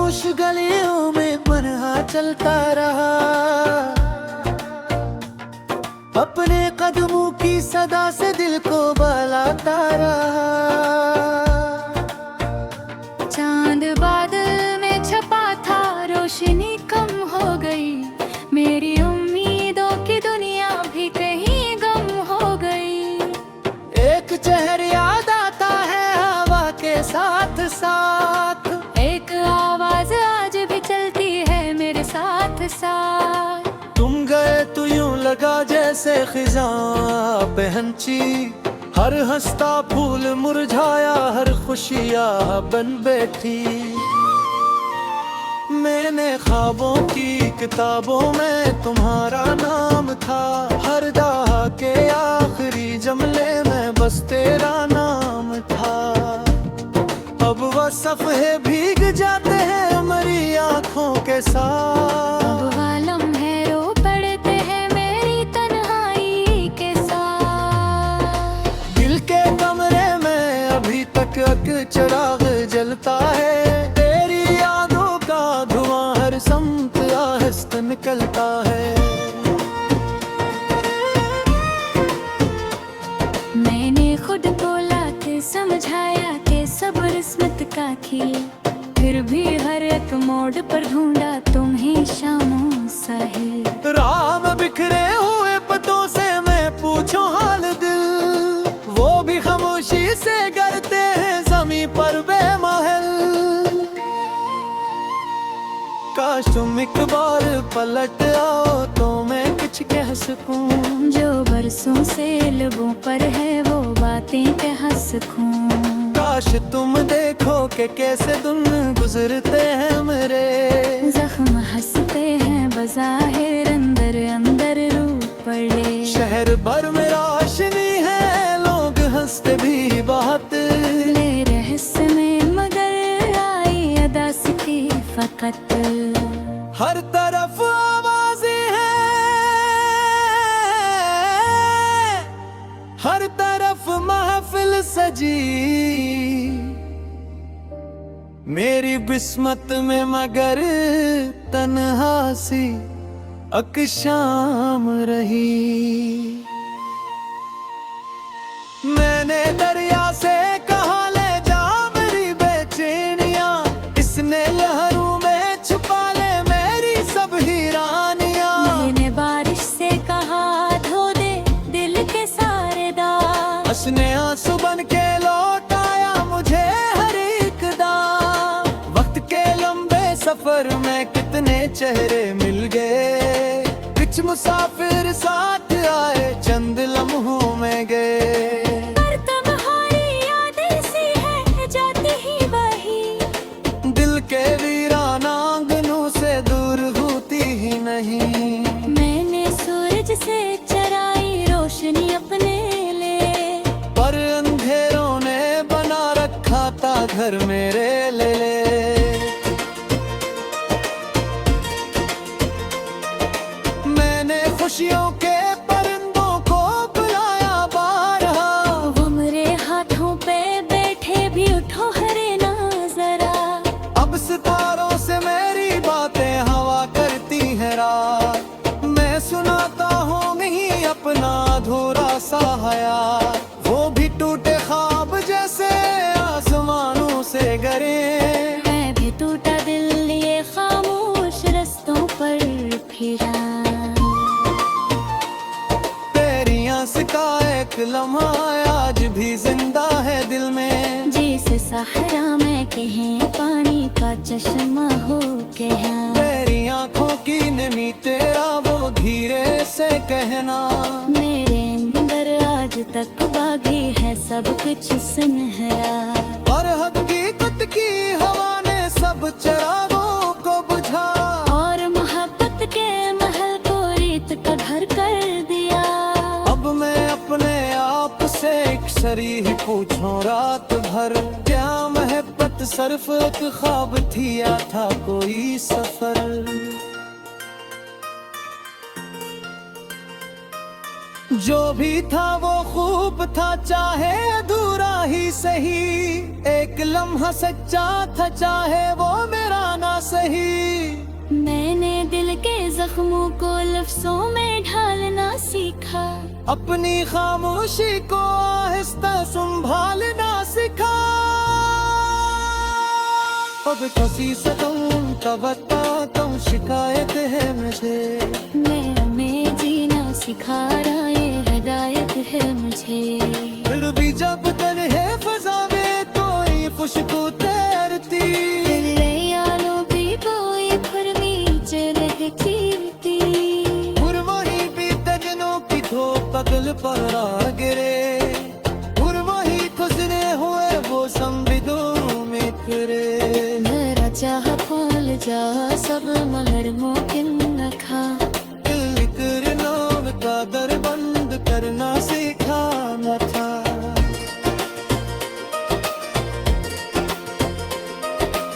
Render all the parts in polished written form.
खामोश गलियों में मनहा चलता रहा, अपने कदमों की सदा से दिल को बहलाता रहा। चांद बादल में छपा था, रोशनी कम हो गई, मेरी उम्मीदों की दुनिया भी कहीं गम हो गई। एक चेहर याद आता है हवा के साथ साथ, एक आवाज आज भी चलती है मेरे साथ साथ। तुम गए तो यूं लगा जैसे खिज़ां पहनची, हर हंसता फूल मुरझाया, हर खुशियाँ बन बैठी। मैंने ख्वाबों की किताबों में तुम्हारा नाम था, हर दहाके आखिरी जमले में बस तेरा नाम था। अब वो सफ़े भीग जाते हैं मरी आँखों के साथ, अब आलम है रो पड़ते हैं मेरी तन्हाई के साथ। दिल के कमरे में अभी तक एक चिराग जलता है, तेरी यादों का धुआं हर समत आहिस्ता निकलता है। मैंने खुद को लाके समझाया कि सब्र किस्मत का खेल, फिर भी हर एक मोड़ पर ढूंढा तुम्हें शामों साहिल। राह में बिखरे हुए पतों से मैं पूछूं हाल दिल, वो भी खामोशी से करते हैं ज़मीं पर बेमहल। काश तुम एक बार पलट आओ तो मैं कुछ कह सकूं, जो बरसों से लबों पर है वो बातें कह सकूं। काश तुम देखो कि कैसे दिन गुजरते हैं मेरे, जख्म हंसते हैं बज़ाहिर अंदर अंदर रू पड़े। शहर भर में रोशनी है, लोग हंसते भी बहुत, ले रहस्य में मगर आई अदा थी फकत। हर तरफ आवाज़ें हैं, हर तरफ महफिल सजी, मेरी बिस्मत में मगर तन्हा सी अक शाम रही। मैंने दरिया से कहा ले जा मेरी बेचैनियां, इसने लहरों में छुपा ले मेरी सब हीरानियां। मैंने बारिश से कहा धो दे दिल के सारे दाग, उसने आंसू बन के लौटाया मुझे हर एक दाग। वक्त के लंबे सफर में कितने चेहरे मिल गए, कुछ मुसाफिर साथ आए चंद लम्हों में गए। पर तुम्हारी यादें सी है जाती ही वही, दिल के वीराना आंगनों से दूर होती ही नहीं। मैंने सूरज से चराई रोशनी अपने लिए, पर अंधेरों ने बना रखा था घर मेरे ले। मैंने खुशियों के परिंदों को बुलाया बारहा, वो मेरे हाथों पे बैठे भी उठो हरे ना जरा। अब सितारों से मेरी बातें हवा करती है रात, मैं सुनाता हूँ नहीं अपना अधूरा सा हयात। वो भी टूटे ख्वाब जैसे आसमानों से गिरे, मैं भी टूटा दिल लिए खामोश रस्तों पर फिरा। तेरी आस का एक लम्हा आज भी जिंदा है दिल में, जिसे सहारा मैं कहें पानी का चश्मा हो के हाँ। तेरी आंखों की नमी तेरा वो धीरे से कहना, मेरे अंदर आज तक बागी है सब कुछ सुनहरा। और हकीकत की हवा ने सब चरागों को बुझा, और मोहब्बत के महल को रीत का घर कर दिया। अब मैं अपने आप से एक सरी ही पूछूं रात भर, क्या मोहब्बत सिर्फ एक ख्वाब थी या था कोई सफर। जो भी था वो खूब था, चाहे अधूरा ही सही। एक लम्हा सच्चा था, चाहे वो मेरा ना सही। मैंने दिल के जख्मों को लफ्जों में ढालना सीखा, अपनी खामोशी को आहिस्ता संभालना सीखा। अब किसी से तुम बताता हूँ, शिकायत है मुझे। मैं जीना सिखा रहा ये हिदायत है मुझे। फिर भी जब तक है फजा में कोई खुशबू तैरती, यारों भी कोई खुरमी चलती। और वही भी दिनों की धूप दिल पर आ गिरे, और वही गुजरे हुए वो संविदों में फिरे। मेरा चाह फूल जा सब मगर मुमकिन न था। दिल करना का दर बंद करना सिखाना था।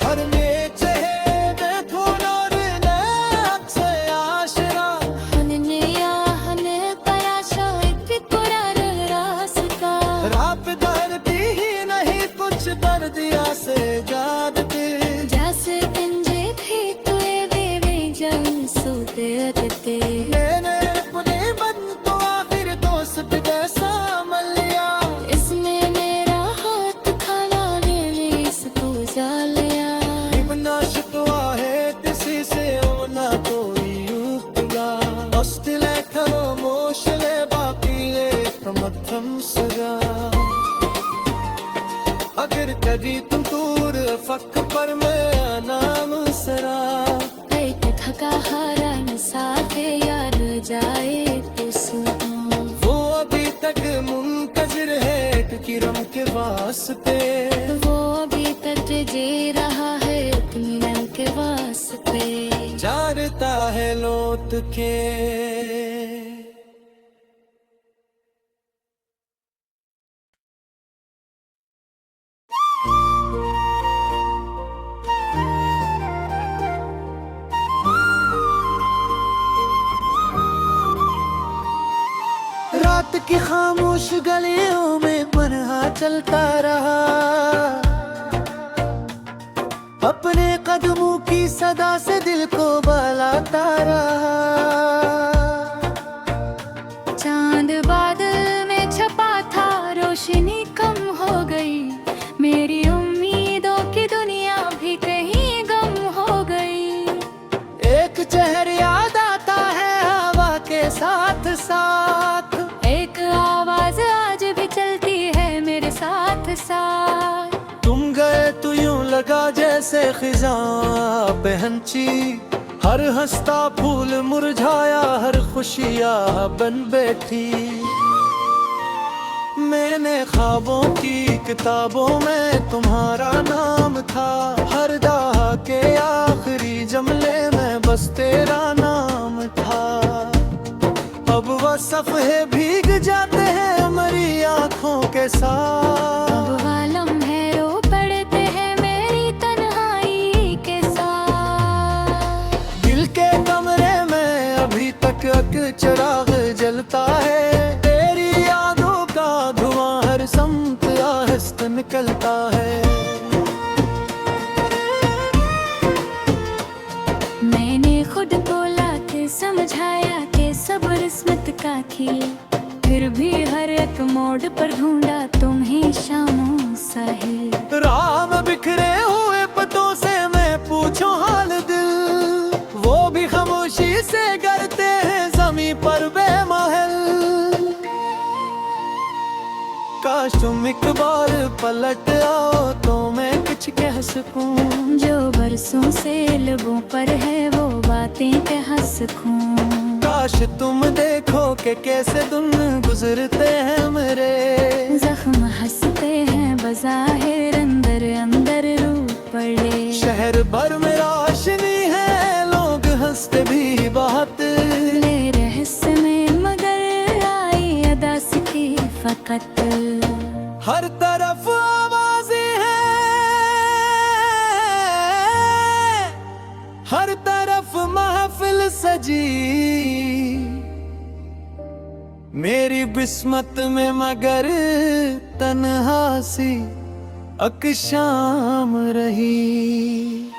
हर में चेहरे थोड़ा रिलैक्स से आशरा, हनने या हने तयाशा एक कुरार रास्ता। रात दर्द ही नहीं कुछ दर्दिया से जादते। जैसे पिंजे थे तुए बेबे जन सोते रहते। मैंने अपने मन को आखिर दोस्त जैसा मान लिया, इसमें मेरा हाथ खाना ने इसको जा लिया। इबना शिकवा है किसी से होना कोई उतला। हॉस्टले खरो मोशले बाकी प्रमथम सजा। अगर कभी तुम दूर फक पर मैं नाम सरा, एक थका हारा मुसाफे याद जाए तो सुनो। वो अभी तक मुंतजिर है एक किरम के वास्ते। वो अभी तक जी रहा है इत्मीनान के वास्ते। जानता है लौट के। रात की खामोश गलियों में पनहा चलता रहा, अपने कदमों की सदा से दिल को बहलाता रहा। चांद बादल में छपा था, रोशनी कम हो गई। मेरी उम्मीदों की दुनिया भी कहीं गम हो गई। एक चेहर याद आता है हवा के साथ साथ, एक आवाज आज भी चलती है मेरे साथ साथ। तुम गए तो यूं लगा जैसे खिजां पहनची। हर हंसता फूल मुरझाया, हर खुशियाँ बन बैठी। मैंने ख्वाबों की किताबों में तुम्हारा नाम था। हर दहाके आखिरी जमले में बस तेरा नाम था। अब वह सफ़े भीग जाते हैं हमारी आँखों के साथ। अब वालम है रो पड़ते हैं मेरी तन्हाई के साथ। दिल के कमरे में अभी तक एक चिराग जलता है। तेरी यादों का धुआं हर समत आहिस्ता निकलता है। मैंने खुद को लाके समझाया कि सब्र किस्मत का खेल। फिर भी हर एक मोड़ पर ढूंढा तुम्हें शामों साहिल। राम बिखरे हुए पतों से मैं पूछूं हाल दिल, वो भी खामोशी से करते हैं जमीन पर बेमहल। काश तुम एक बार पलट आओ तो मैं कुछ कह सकूं। जो बरसों से लबों पर है वो बातें कह सकूं। काश तुम देखो कि कैसे दिन गुजरते हैं मेरे। जख्म हंसते हैं बज़ाहिर अंदर अंदर रूप पड़े। शहर भर में रोशनी है, लोग हंसते भी बहुत। ले रहस्य में मगर आई अदा सी फकत। हर तरफ आवाजें हैं, हर तरफ महफिल सजी। मेरी बिस्मत में मगर तन्हा सी अकशाम रही।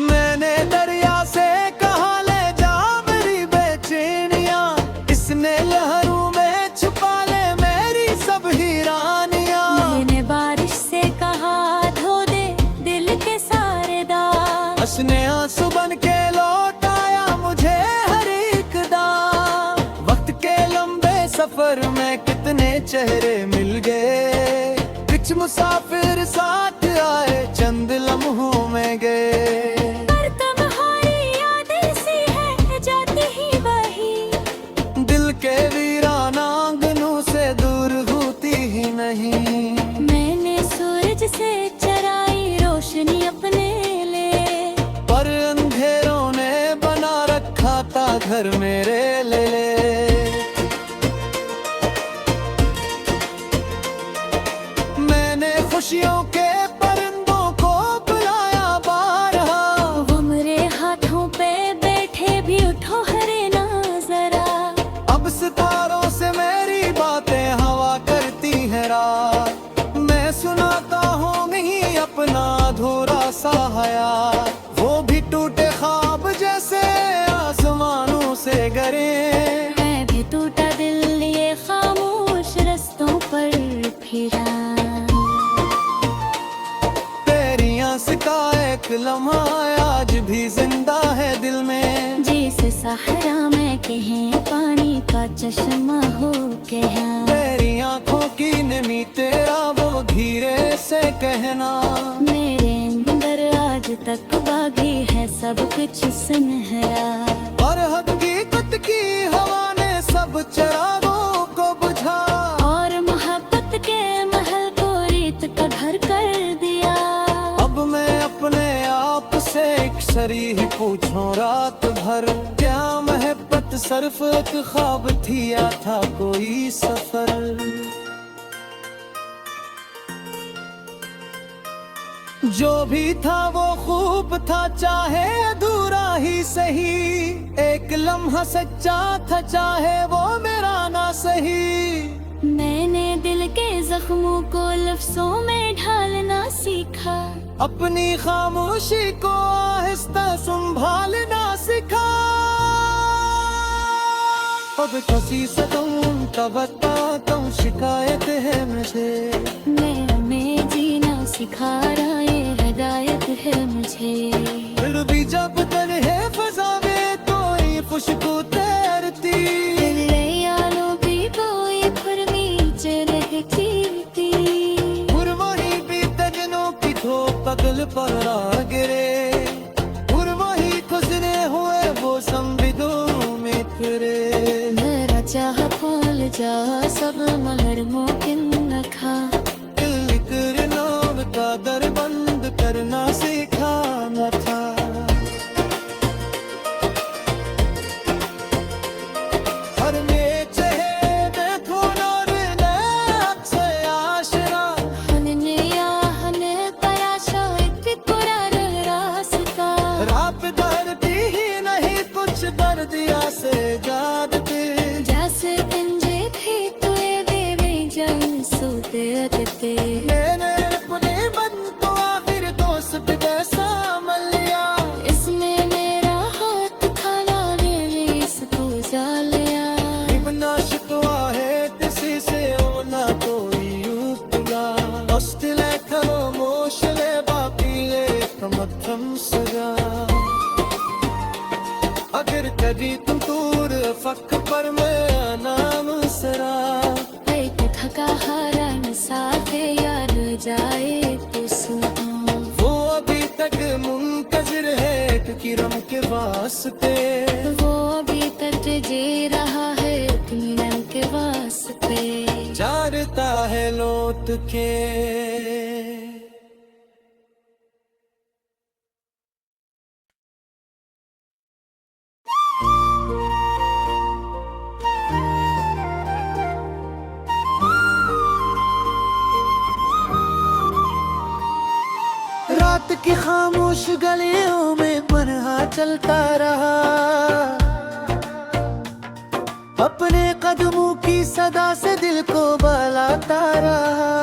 मैंने दरिया से कहा ले जा मेरी बेचैनियां, इसने लहरों में छुपा ले मेरी सब हीरानियां। मैंने बारिश से कहा धो दे दिल के सारे दाग, उसने आंसू बन के लौट आया मुझे हर एक दाग। वक्त के लंबे सफर में कितने चेहरे मिल गए, कुछ मुसाफिर साथ आए चंद लम्हों में गए। पर तुम्हारी यादें सी है जाती ही वही, दिल के वीराना आंगनों से दूर होती ही नहीं। मैंने सूरज से चराई रोशनी अपने लिए, पर अंधेरों ने बना रखा था घर मेरे लिए। मैंने खुशियों के परिंदों को बुलाया बारहा, वो मेरे हाथों पे बैठे भी उठो हरे ना जरा। अब सितारों से मेरी बातें हवा करती है रात। मैं सुनाता हूँ नहीं अपना अधूरा सा हयात, वो भी टूटे ख्वाब जैसे आसमानों से गिरे। मैं भी टूटा दिल लिए खामोश रास्तों पर फिरा, तेरी आस का एक लम्हा आज भी जिंदा है दिल में। जिसे सहारा में कहें पानी का चश्मा हो के हाँ। तेरी आंखों की नमी तेरा वो धीरे से कहना, मेरे अंदर आज तक बागी है सब कुछ सुनहरा। और हकीकत की हवा ने सब चरागों को बुझा, और मोहब्बत के महल को रेत का घर कर दिया। अब मैं अपने आप से एक सरी ही पूछूं रात भर, क्या मोहब्बत सिर्फ एक ख्वाब थी या था कोई सफर। जो भी था वो खूब था चाहे अधूरा ही सही, एक लम्हा सच्चा था चाहे वो मेरा ना सही। मैंने दिल के जख्मों को लफ्जों में ढालना सीखा, अपनी खामोशी को आहिस्ता संभालना सिखा। अब किसी से तुम बताता हूँ शिकायत है मुझे, मैं जीना सिखा रहा है हिदायत है मुझे। फिर भी जब तन्हे फजा में कोई खुशबू तैरती, यारों भी कोई फरमीच रहती थी। वही भी तजनों की धूप पगल पर आ गिरे, और वही गुजरे हुए वो संविदों में तेरे। मेरा चाह फूल जा सब मगर मुमकिन न था, दिल करना का दर बंद करना सिखाना था। हर में चेहरे खोना रहना से आशरा, हनने या हने तराशा एक कुरार रास्ता। रात दर्द ही नहीं कुछ दर्दिया से जादते, जैसे पिंजे थे तुए देवे जन सोते अटते। मैंने अपने मन को आखिर दोस्त जैसा मान लिया, इसमें मेरा हाथ खाना मेरे इसको जा लिया। बिना शिकवा है किसी से होना कोई उतला, हौसले करो मोशले बाकी ले कमथम सजा। अगर कभी तुम दूर फक पर मैं नाम सरा, एक थका हारा साथे यार जाए तो सुनो। वो अभी तक मुंतजिर है एक किरम के वास्ते, वो अभी तक जी रहा है इत्मीनान के वास्ते। जानता है लौट के। रात की खामोश गलियों में पनहा चलता रहा, अदा से दिल को बहलाता रहा।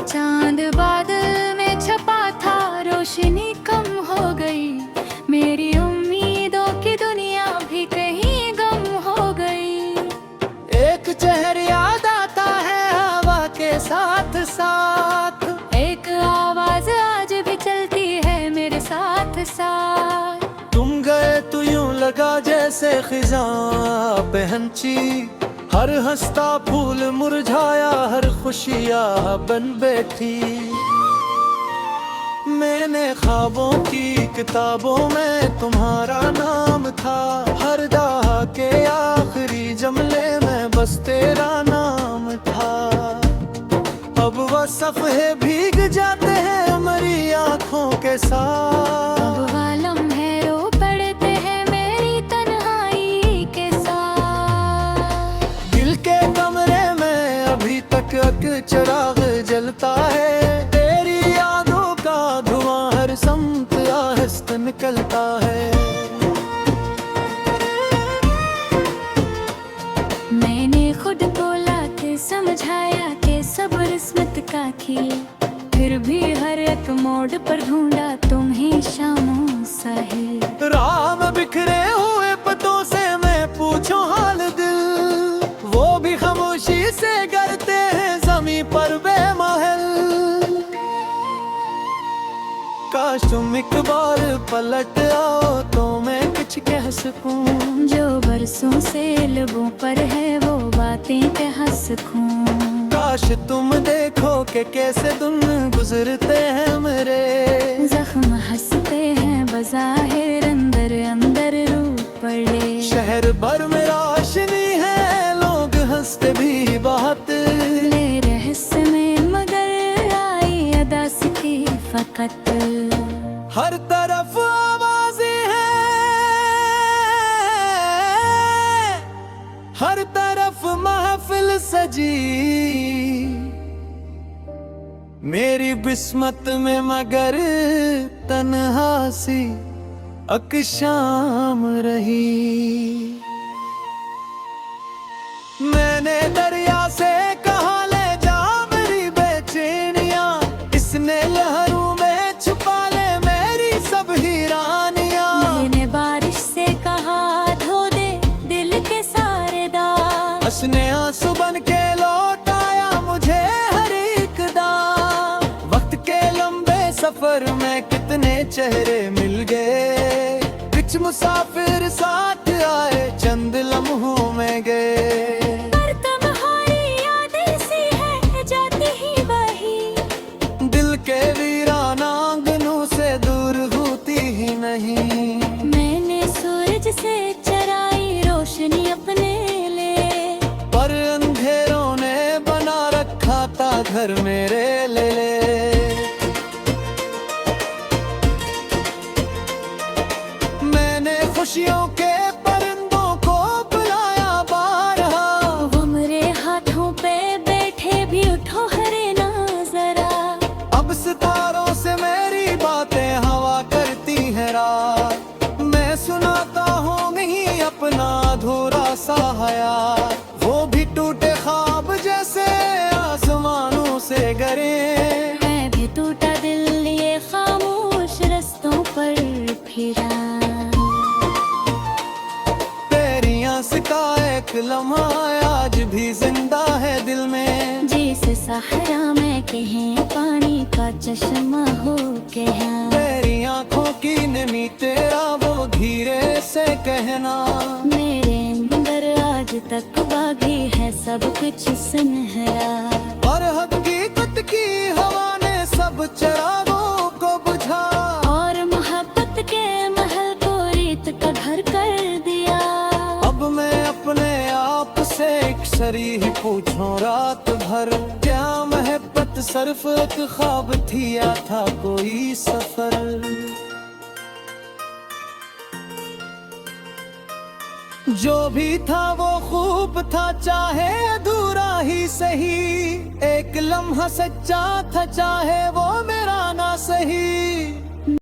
चांद बादल में छपा था, रोशनी कम हो गई, मेरी उम्मीदों की दुनिया भी कहीं गम हो गई। एक चेहर याद आता है हवा के साथ साथ, एक आवाज आज भी चलती है मेरे साथ साथ। तुम गए तो यूं लगा जैसे खिज़ां पहनची, हर हंसता फूल मुरझाया, हर खुशियाँ बन बैठी। मैंने ख्वाबों की किताबों में तुम्हारा नाम था, हर दहाके आखिरी जमले में बस तेरा नाम था। अब वह सफ़े भीग जाते हैं मरी आँखों के साथ, अब वालम है रो पड़ते हैं मेरी तन्हाई के साथ। दिल के कमरे में अभी तक एक चिराग जलता है, तेरी यादों का धुआं हर समत आहिस्ता निकलता है। मैंने खुद को लाके समझाया कि सब्र किस्मत का खेल, फिर भी हर एक मोड़ पर ढूंढा तुम्हें शामों साहिल। राह में बिखरे हुए पतों से मैं पूछूं हाल दिल, वो भी खामोशी से करते हैं ज़मीं पर बेमहल। काश तुम एक बार पलट आओ तो मैं कुछ कह सकूं, जो बरसों से लबों पर है वो बातें कह सकूं। काश तुम देखो कि कैसे दिन गुजरते हैं मेरे, जख्म हंसते हैं बज़ाहिर अंदर अंदर रूप पड़े। शहर भर में रोशनी है, लोग हंसते भी बहुत, ले रहस्य में मगर आई अदा सी फकत। हर तरफ आवाज़ें हैं, हर तरफ महफिल सजी, मेरी बिस्मत में मगर तन्हा सी अक शाम रही। मैंने दरिया से कहा ले जा मेरी बेचैनियां, इसने लहरों में छुपा ले मेरी सब हीरानियां। मैंने बारिश से कहा धो दे दिल के सारे दाग, उसने आंसू बन के लौटाया मुझे हर एक दाग। वक्त के लंबे सफर में कितने चेहरे मिल गए, कुछ मुसाफिर साथ आए चंद लम्हों में गए। पर तुम्हारी यादें सी है जाती ही वही, दिल के वीरान आंगनों से दूर होती ही नहीं। मैंने सूरज से चराई रोशनी अपने लिए, पर अंधेरों ने बना रखा था घर मेरे ले ले। मैंने खुशियों के परिंदों को बुलाया बारहा, वो मेरे हाथों पे बैठे भी उठो हरे ना जरा। अब सितारों से मेरी बातें हवा करती है रात, मैं सुनाता हूँ नहीं अपना अधूरा सा हयात। वो भी टूटे ख्वाब जैसे आसमानों से गरे, मैं भी टूटा दिल लिए खामोश रास्तों पर फिरा। तेरी आस का एक लम्हा आज भी जिंदा है दिल में, जिसे सहारा में कहें पानी का चश्मा हो के हैं। तेरी आंखों की नमी तेरा वो धीरे से कहना, मेरे अंदर आज तक बागी है सब कुछ सुनहरा। और हकीकत की हवा ने सब चरागों को बुझा, और मोहब्बत के महल को रेत का घर कर दिया। अब मैं अपने आप से एक सरी ही पूछूं रात भर, क्या मोहब्बत सिर्फ एक ख्वाब थी या था कोई सफर। जो भी था वो खूब था चाहे अधूरा ही सही, एक लम्हा सच्चा था चाहे वो मेरा ना सही।